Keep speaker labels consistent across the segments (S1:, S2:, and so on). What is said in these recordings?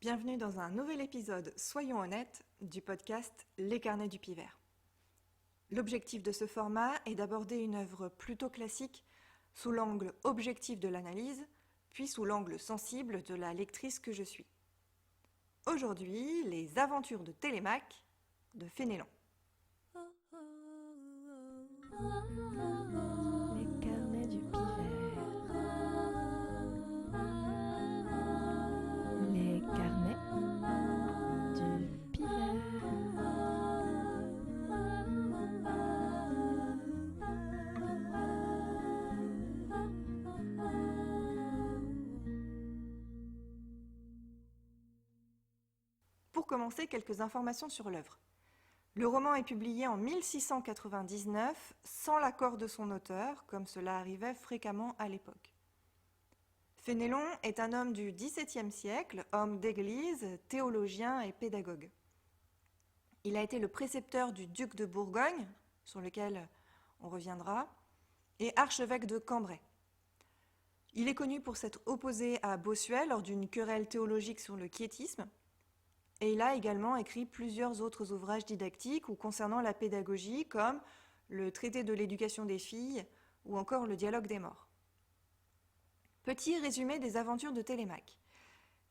S1: Bienvenue dans un nouvel épisode, soyons honnêtes, du podcast Les Carnets du Pivert. L'objectif de ce format est d'aborder une œuvre plutôt classique sous l'angle objectif de l'analyse, puis sous l'angle sensible de la lectrice que je suis. Aujourd'hui, les aventures de Télémaque de Fénélon.
S2: Les carnets du pivert. Les carnets du pivert.
S1: Pour commencer, quelques informations sur l'œuvre. Le roman est publié en 1699 sans l'accord de son auteur, comme cela arrivait fréquemment à l'époque. Fénélon est un homme du XVIIe siècle, homme d'église, théologien et pédagogue. Il a été le précepteur du duc de Bourgogne, sur lequel on reviendra, et archevêque de Cambrai. Il est connu pour s'être opposé à Bossuet lors d'une querelle théologique sur le quiétisme, et il a également écrit plusieurs autres ouvrages didactiques ou concernant la pédagogie, comme le traité de l'éducation des filles ou encore le dialogue des morts. Petit résumé des aventures de Télémaque.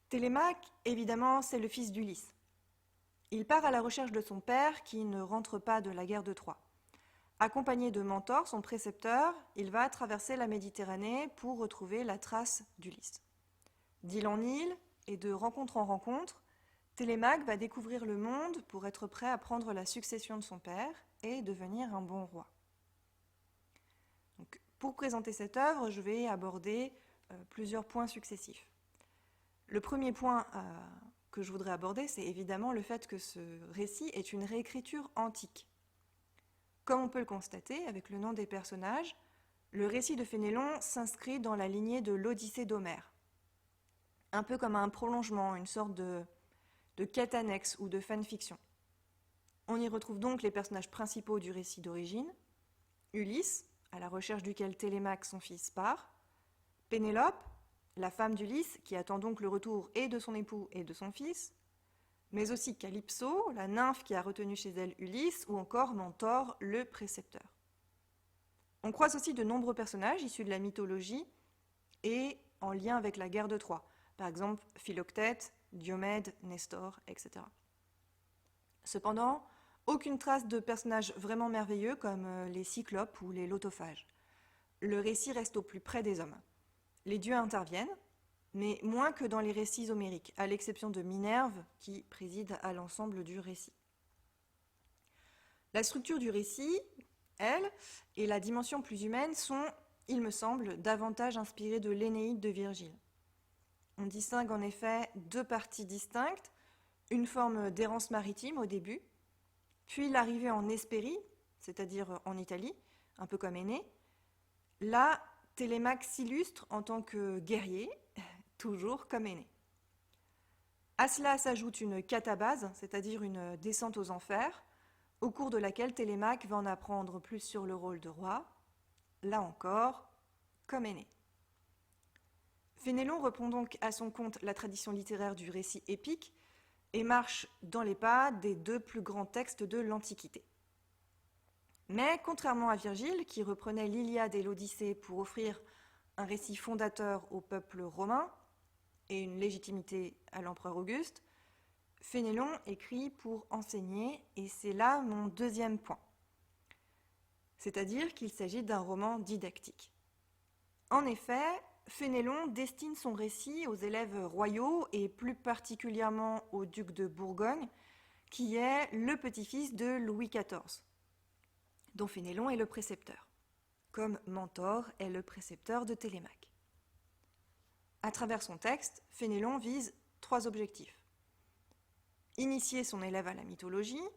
S1: Télémaque, évidemment, c'est le fils d'Ulysse. Il part à la recherche de son père qui ne rentre pas de la guerre de Troie. Accompagné de Mentor, son précepteur, il va traverser la Méditerranée pour retrouver la trace d'Ulysse. D'île en île et de rencontre en rencontre, Télémaque va découvrir le monde pour être prêt à prendre la succession de son père et devenir un bon roi. Donc, pour présenter cette œuvre, je vais aborder plusieurs points successifs. Le premier point que je voudrais aborder, c'est évidemment le fait que ce récit est une réécriture antique. Comme on peut le constater avec le nom des personnages, le récit de Fénélon s'inscrit dans la lignée de l'Odyssée d'Homère. Un peu comme un prolongement, une sorte de quête annexe ou de fanfiction. On y retrouve donc les personnages principaux du récit d'origine, Ulysse, à la recherche duquel Télémaque, son fils, part, Pénélope, la femme d'Ulysse, qui attend donc le retour et de son époux et de son fils, mais aussi Calypso, la nymphe qui a retenu chez elle Ulysse, ou encore Mentor, le précepteur. On croise aussi de nombreux personnages issus de la mythologie et en lien avec la guerre de Troie, par exemple Philoctète, Diomède, Nestor, etc. Cependant, aucune trace de personnages vraiment merveilleux comme les cyclopes ou les lotophages. Le récit reste au plus près des hommes. Les dieux interviennent, mais moins que dans les récits homériques, à l'exception de Minerve qui préside à l'ensemble du récit. La structure du récit, elle, et la dimension plus humaine sont, il me semble, davantage inspirées de l'Énéide de Virgile. On distingue en effet deux parties distinctes, une forme d'errance maritime au début, puis l'arrivée en Hespérie, c'est-à-dire en Italie, un peu comme Énée. Là, Télémaque s'illustre en tant que guerrier, toujours comme Énée. À cela s'ajoute une catabase, c'est-à-dire une descente aux enfers, au cours de laquelle Télémaque va en apprendre plus sur le rôle de roi, là encore, comme Énée. Fénélon reprend donc à son compte la tradition littéraire du récit épique et marche dans les pas des deux plus grands textes de l'Antiquité. Mais contrairement à Virgile, qui reprenait l'Iliade et l'Odyssée pour offrir un récit fondateur au peuple romain et une légitimité à l'empereur Auguste, Fénélon écrit pour enseigner, et c'est là mon deuxième point. C'est-à-dire qu'il s'agit d'un roman didactique. En effet, Fénélon destine son récit aux élèves royaux et plus particulièrement au duc de Bourgogne, qui est le petit-fils de Louis XIV, dont Fénélon est le précepteur, comme Mentor est le précepteur de Télémaque. À travers son texte, Fénélon vise trois objectifs. Initier son élève à la mythologie,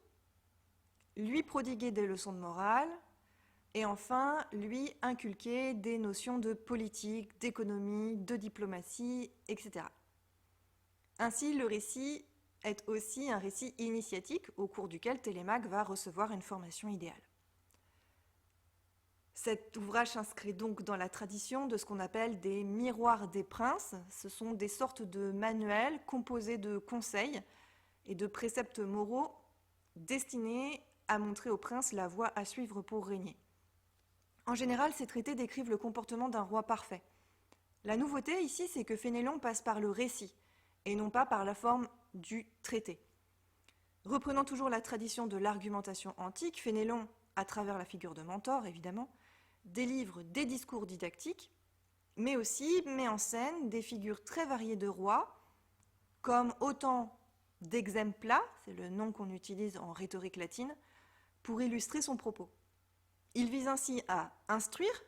S1: lui prodiguer des leçons de morale, et enfin, lui inculquer des notions de politique, d'économie, de diplomatie, etc. Ainsi, le récit est aussi un récit initiatique au cours duquel Télémaque va recevoir une formation idéale. Cet ouvrage s'inscrit donc dans la tradition de ce qu'on appelle des miroirs des princes. Ce sont des sortes de manuels composés de conseils et de préceptes moraux destinés à montrer aux princes la voie à suivre pour régner. En général, ces traités décrivent le comportement d'un roi parfait. La nouveauté ici, c'est que Fénélon passe par le récit et non pas par la forme du traité. Reprenant toujours la tradition de l'argumentation antique, Fénélon, à travers la figure de mentor évidemment, délivre des discours didactiques, mais aussi met en scène des figures très variées de rois, comme autant d'exempla, c'est le nom qu'on utilise en rhétorique latine, pour illustrer son propos. Il vise ainsi à instruire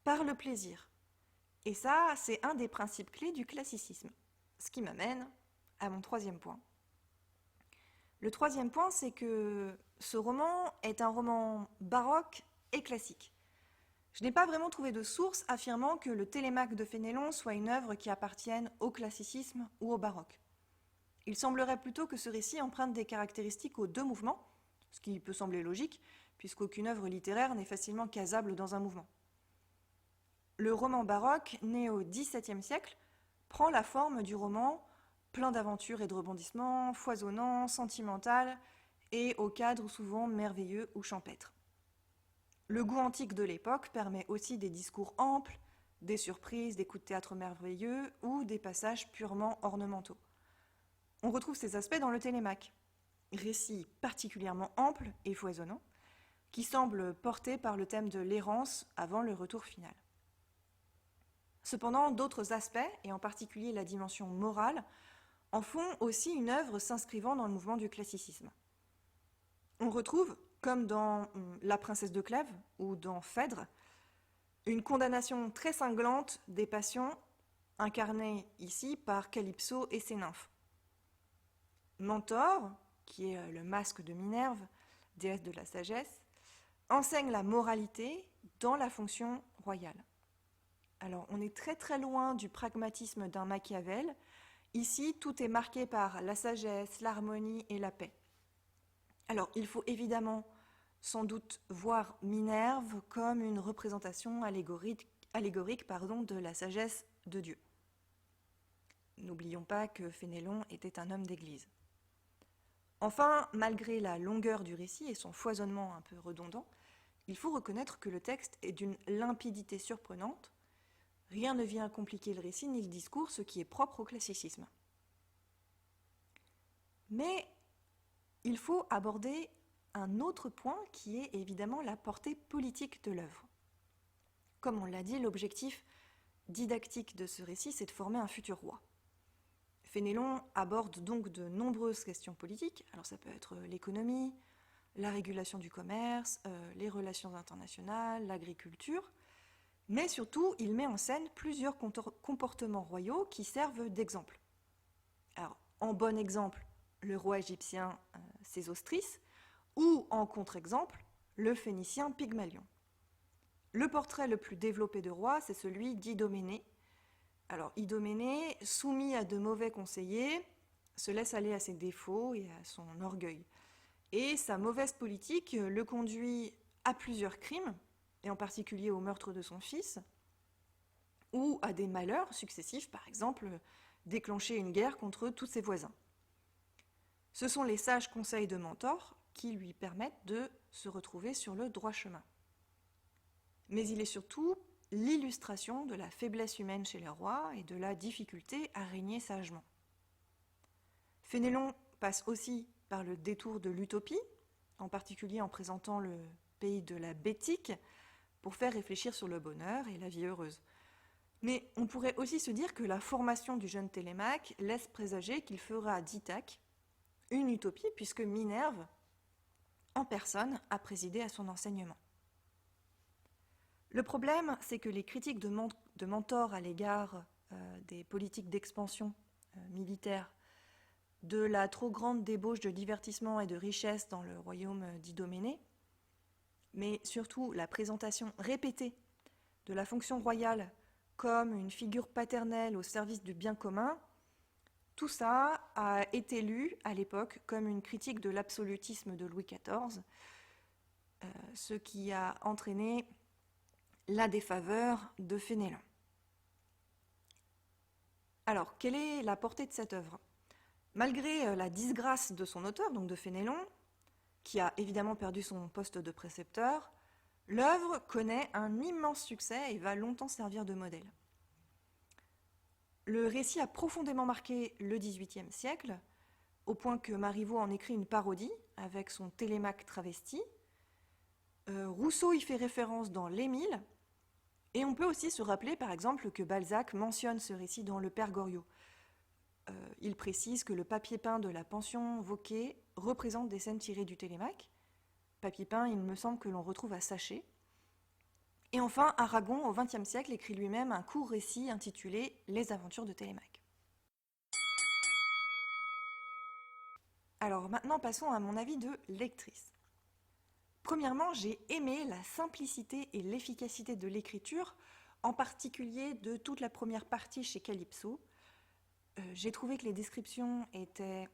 S1: par le plaisir. Et ça, c'est un des principes clés du classicisme. Ce qui m'amène à mon troisième point. Le troisième point, c'est que ce roman est un roman baroque et classique. Je n'ai pas vraiment trouvé de source affirmant que le Télémaque de Fénélon soit une œuvre qui appartienne au classicisme ou au baroque. Il semblerait plutôt que ce récit emprunte des caractéristiques aux deux mouvements, ce qui peut sembler logique, puisqu'aucune œuvre littéraire n'est facilement casable dans un mouvement. Le roman baroque, né au XVIIe siècle, prend la forme du roman plein d'aventures et de rebondissements, foisonnant, sentimental, et au cadre souvent merveilleux ou champêtre. Le goût antique de l'époque permet aussi des discours amples, des surprises, des coups de théâtre merveilleux ou des passages purement ornementaux. On retrouve ces aspects dans le Télémaque, récit particulièrement ample et foisonnant, qui semble porté par le thème de l'errance avant le retour final. Cependant, d'autres aspects, et en particulier la dimension morale, en font aussi une œuvre s'inscrivant dans le mouvement du classicisme. On retrouve, comme dans La princesse de Clèves ou dans Phèdre, une condamnation très cinglante des passions incarnées ici par Calypso et ses nymphes. Mentor, qui est le masque de Minerve, déesse de la sagesse, enseigne la moralité dans la fonction royale. Alors, on est très très loin du pragmatisme d'un Machiavel. Ici, tout est marqué par la sagesse, l'harmonie et la paix. Alors, il faut évidemment sans doute voir Minerve comme une représentation allégorique de la sagesse de Dieu. N'oublions pas que Fénélon était un homme d'église. Enfin, malgré la longueur du récit et son foisonnement un peu redondant, il faut reconnaître que le texte est d'une limpidité surprenante. Rien ne vient compliquer le récit ni le discours, ce qui est propre au classicisme. Mais il faut aborder un autre point qui est évidemment la portée politique de l'œuvre. Comme on l'a dit, l'objectif didactique de ce récit, c'est de former un futur roi. Fénélon aborde donc de nombreuses questions politiques. Alors ça peut être l'économie, la régulation du commerce, les relations internationales, l'agriculture, mais surtout, il met en scène plusieurs comportements royaux qui servent d'exemple. Alors, en bon exemple, le roi égyptien Sésostris, ou en contre-exemple, le phénicien Pygmalion. Le portrait le plus développé de roi, c'est celui d'Idoménée. Alors, Idoménée, soumis à de mauvais conseillers, se laisse aller à ses défauts et à son orgueil. Et sa mauvaise politique le conduit à plusieurs crimes, et en particulier au meurtre de son fils, ou à des malheurs successifs, par exemple, déclencher une guerre contre tous ses voisins. Ce sont les sages conseils de Mentor qui lui permettent de se retrouver sur le droit chemin. Mais il est surtout l'illustration de la faiblesse humaine chez les rois et de la difficulté à régner sagement. Fénélon passe aussi par le détour de l'utopie, en particulier en présentant le pays de la Bétique, pour faire réfléchir sur le bonheur et la vie heureuse. Mais on pourrait aussi se dire que la formation du jeune Télémaque laisse présager qu'il fera d'Ithaque une utopie, puisque Minerve, en personne, a présidé à son enseignement. Le problème, c'est que les critiques de Mentor à l'égard des politiques d'expansion militaire, de la trop grande débauche de divertissement et de richesse dans le royaume d'Idoménée, mais surtout la présentation répétée de la fonction royale comme une figure paternelle au service du bien commun, tout ça a été lu à l'époque comme une critique de l'absolutisme de Louis XIV, ce qui a entraîné la défaveur de Fénélon. Alors, quelle est la portée de cette œuvre? Malgré la disgrâce de son auteur, donc de Fénélon, qui a évidemment perdu son poste de précepteur, l'œuvre connaît un immense succès et va longtemps servir de modèle. Le récit a profondément marqué le XVIIIe siècle, au point que Marivaux en écrit une parodie avec son Télémaque travesti. Rousseau y fait référence dans l'Émile, et on peut aussi se rappeler par exemple que Balzac mentionne ce récit dans Le Père Goriot. Il précise que le papier peint de la pension Vauquer représente des scènes tirées du Télémaque. Papier peint, il me semble que l'on retrouve à Saché. Et enfin, Aragon, au XXe siècle, écrit lui-même un court récit intitulé « Les aventures de Télémaque ». Alors maintenant, passons à mon avis de lectrice. Premièrement, j'ai aimé la simplicité et l'efficacité de l'écriture, en particulier de toute la première partie chez Calypso. J'ai trouvé que les descriptions étaient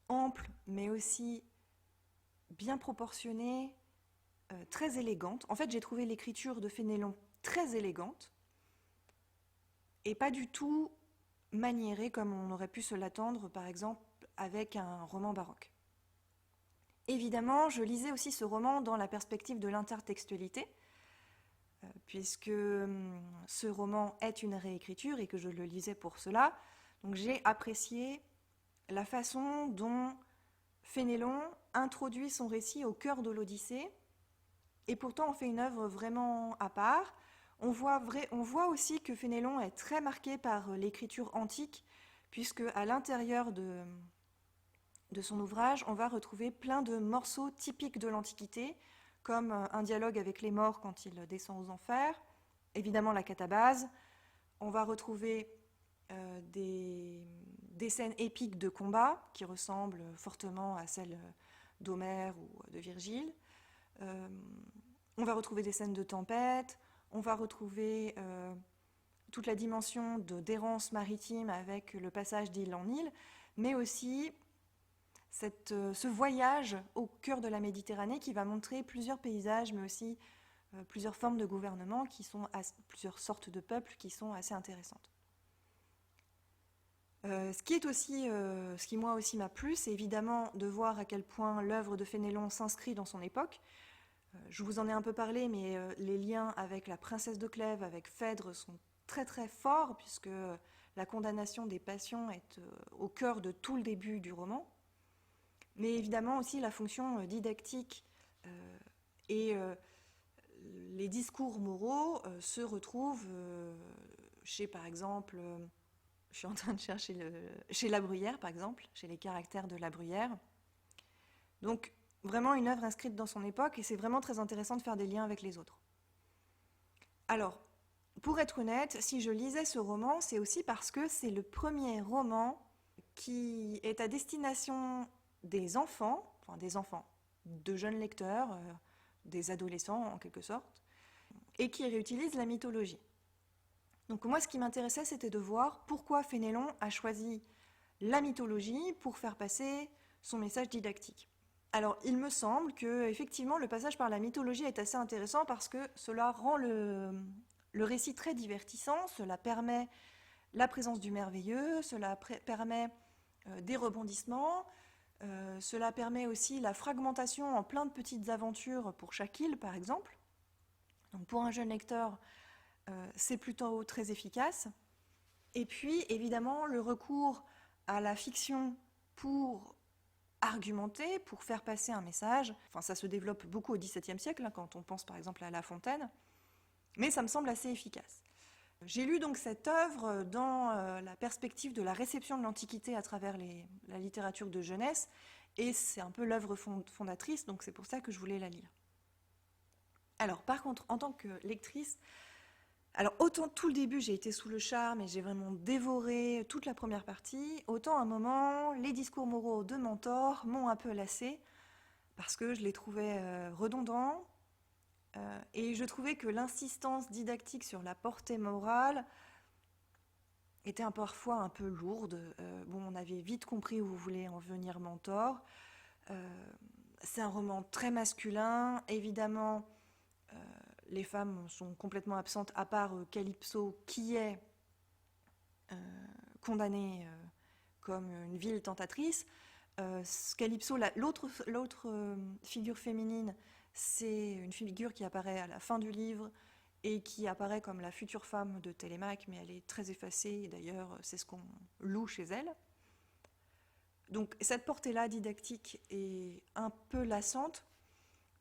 S1: amples, mais aussi bien proportionnées, très élégantes. En fait, j'ai trouvé l'écriture de Fénélon très élégante et pas du tout maniérée comme on aurait pu se l'attendre, par exemple, avec un roman baroque. Évidemment, je lisais aussi ce roman dans la perspective de l'intertextualité, puisque ce roman est une réécriture et que je le lisais pour cela. Donc j'ai apprécié la façon dont Fénélon introduit son récit au cœur de l'Odyssée, et pourtant on fait une œuvre vraiment à part. On voit aussi que Fénélon est très marqué par l'écriture antique, puisque à l'intérieur de son ouvrage, on va retrouver plein de morceaux typiques de l'Antiquité, comme un dialogue avec les morts quand il descend aux enfers, évidemment la catabase. On va retrouver des scènes épiques de combat qui ressemblent fortement à celles d'Homère ou de Virgile. On va retrouver des scènes de tempête, on va retrouver toute la dimension d'errance maritime avec le passage d'île en île, mais aussi ce voyage au cœur de la Méditerranée qui va montrer plusieurs paysages, mais aussi plusieurs formes de gouvernement, plusieurs sortes de peuples qui sont assez intéressantes. Ce qui moi aussi m'a plu, c'est évidemment de voir à quel point l'œuvre de Fénélon s'inscrit dans son époque. Je vous en ai un peu parlé, mais les liens avec la princesse de Clèves, avec Phèdre, sont très très forts, puisque la condamnation des passions est au cœur de tout le début du roman. Mais évidemment aussi la fonction didactique et les discours moraux se retrouvent chez, par exemple, je suis en train de chercher chez La Bruyère, par exemple, chez les caractères de La Bruyère. Donc, vraiment une œuvre inscrite dans son époque, et c'est vraiment très intéressant de faire des liens avec les autres. Alors, pour être honnête, si je lisais ce roman, c'est aussi parce que c'est le premier roman qui est à destination des enfants, de jeunes lecteurs, des adolescents en quelque sorte, et qui réutilise la mythologie. Donc moi, ce qui m'intéressait, c'était de voir pourquoi Fénélon a choisi la mythologie pour faire passer son message didactique. Alors, il me semble que effectivement, le passage par la mythologie est assez intéressant parce que cela rend le récit très divertissant, cela permet la présence du merveilleux, cela permet des rebondissements, cela permet aussi la fragmentation en plein de petites aventures pour chaque île, par exemple. Donc pour un jeune lecteur, c'est plutôt très efficace. Et puis, évidemment, le recours à la fiction pour argumenter, pour faire passer un message. Enfin, ça se développe beaucoup au XVIIe siècle, quand on pense par exemple à La Fontaine, mais ça me semble assez efficace. J'ai lu donc cette œuvre dans la perspective de la réception de l'Antiquité à travers la littérature de jeunesse, et c'est un peu l'œuvre fondatrice, donc c'est pour ça que je voulais la lire. Alors, par contre, en tant que lectrice, alors autant tout le début j'ai été sous le charme et j'ai vraiment dévoré toute la première partie, autant à un moment les discours moraux de Mentor m'ont un peu lassée parce que je les trouvais redondants et je trouvais que l'insistance didactique sur la portée morale était parfois un peu lourde. On avait vite compris où voulait en venir Mentor. C'est un roman très masculin, évidemment. les femmes sont complètement absentes, à part Calypso, qui est condamnée comme une vile tentatrice. Calypso, l'autre figure féminine, c'est une figure qui apparaît à la fin du livre et qui apparaît comme la future femme de Télémaque, mais elle est très effacée, et d'ailleurs c'est ce qu'on loue chez elle. Donc cette portée-là didactique est un peu lassante.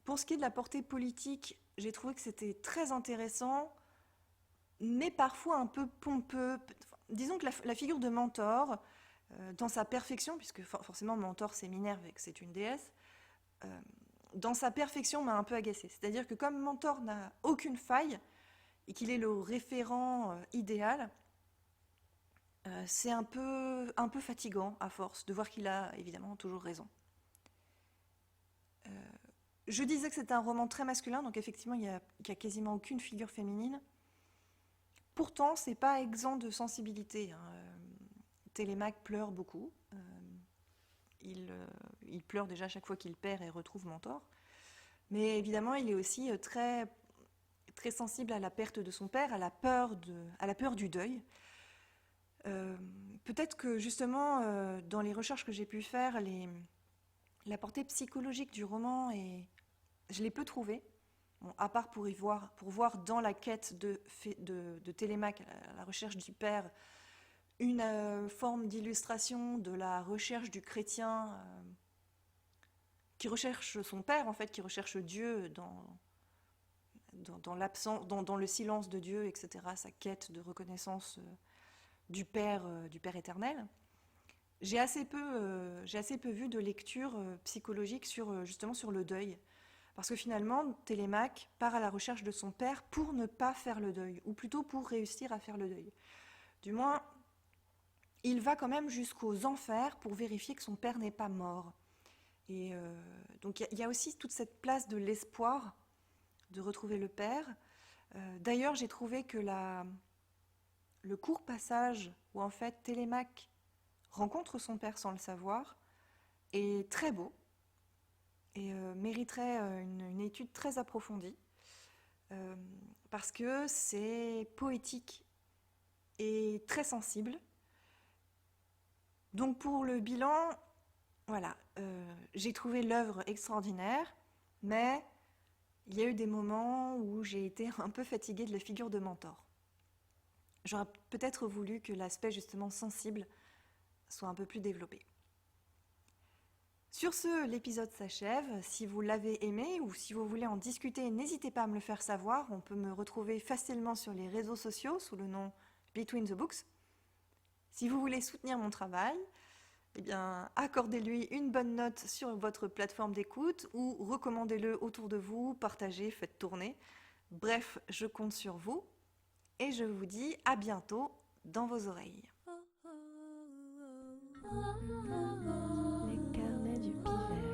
S1: Pour ce qui est de la portée politique, j'ai trouvé que c'était très intéressant, mais parfois un peu pompeux. Disons que la figure de Mentor, dans sa perfection, puisque forcément Mentor c'est Minerve et que c'est une déesse, dans sa perfection m'a un peu agacée. C'est-à-dire que comme Mentor n'a aucune faille et qu'il est le référent idéal, c'est un peu fatigant à force de voir qu'il a évidemment toujours raison. Je disais que c'était un roman très masculin, donc effectivement il n'y a quasiment aucune figure féminine. Pourtant, c'est pas exempt de sensibilité, hein. Télémaque pleure beaucoup. Il pleure déjà chaque fois qu'il perd et retrouve Mentor. Mais évidemment, il est aussi très, très sensible à la perte de son père, à la peur du deuil. Peut-être que justement, dans les recherches que j'ai pu faire, la portée psychologique du roman, je l'ai peu trouvée. Bon, à part pour voir dans la quête de Télémaque, à la recherche du père, une forme d'illustration de la recherche du chrétien qui recherche son père, en fait, qui recherche Dieu dans l'absence, dans le silence de Dieu, etc., sa quête de reconnaissance du Père éternel. J'ai assez peu vu de lecture psychologique justement sur le deuil. Parce que finalement, Télémaque part à la recherche de son père pour ne pas faire le deuil, ou plutôt pour réussir à faire le deuil. Du moins, il va quand même jusqu'aux enfers pour vérifier que son père n'est pas mort. Et donc il y a aussi toute cette place de l'espoir de retrouver le père. D'ailleurs, j'ai trouvé que le court passage où en fait Télémaque rencontre son père sans le savoir est très beau et mériterait une étude très approfondie parce que c'est poétique et très sensible. Donc pour le bilan, voilà, j'ai trouvé l'œuvre extraordinaire, mais il y a eu des moments où j'ai été un peu fatiguée de la figure de Mentor. J'aurais peut-être voulu que l'aspect justement sensible soit un peu plus développé. Sur ce, l'épisode s'achève. Si vous l'avez aimé ou si vous voulez en discuter, n'hésitez pas à me le faire savoir. On peut me retrouver facilement sur les réseaux sociaux sous le nom Between the Books. Si vous voulez soutenir mon travail, eh bien, accordez-lui une bonne note sur votre plateforme d'écoute ou recommandez-le autour de vous, partagez, faites tourner. Bref, je compte sur vous et je vous dis à bientôt dans vos oreilles.
S2: Les carnets du pivert.